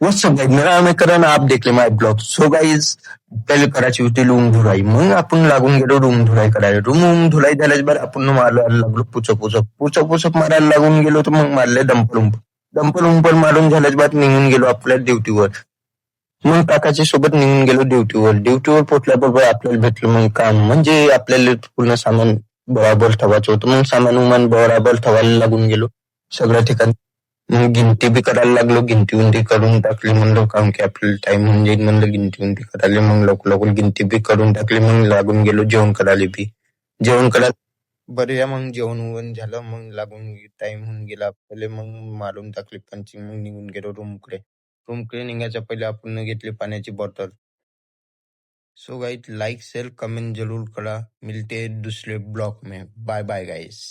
WhatsApp guys, मेरा नाम है करण, आप देख ले माय ब्लॉग। सो गाइस, पहिले करायची होती रूम धुलाई, मग आपण लागून गेलो रूम धुलाई करायला. रूम धुलाई झाल्याच्या बाद आपण मारायला लागलो पुचप मारायला लागून गेलो, तर मग मारले डंपर मारून झाल्याच्या बाद निघून गेलो आपल्या ड्युटीवर. मग काकाच्या सोबत निघून गेलो ड्युटीवर पोहोचल्याबरोबर आपल्याला भेटलं मग काम, म्हणजे आपल्याला पूर्ण सामान बराबर ठेवायचं होतं. मग सामान उमान बराबर ठेवायला लागून गेलो सगळ्या ठिकाणी. मग गिनती बी करायला लागलो, गिनती करून टाकली म्हणलं, कारण की आपल्याला टाइम होऊन जाईल म्हणलं गिनती करायला. मग लवकर गिनती बी करून टाकली, मग लागून गेलो जेवण करायला बी. जेवण करायला बरं या मग जेवण वगैरे झालं, मग लागून टाइम होऊन गेला आपल्याला. मग मारून टाकली पंचिंग, मग निघून गेलो रूमकडे निघायच्या पहिले आपण घेतली पाण्याची bottle. So guys, like share comment जरूर करा. मिलते हैं दूसरे ब्लॉग में. Bye bye guys.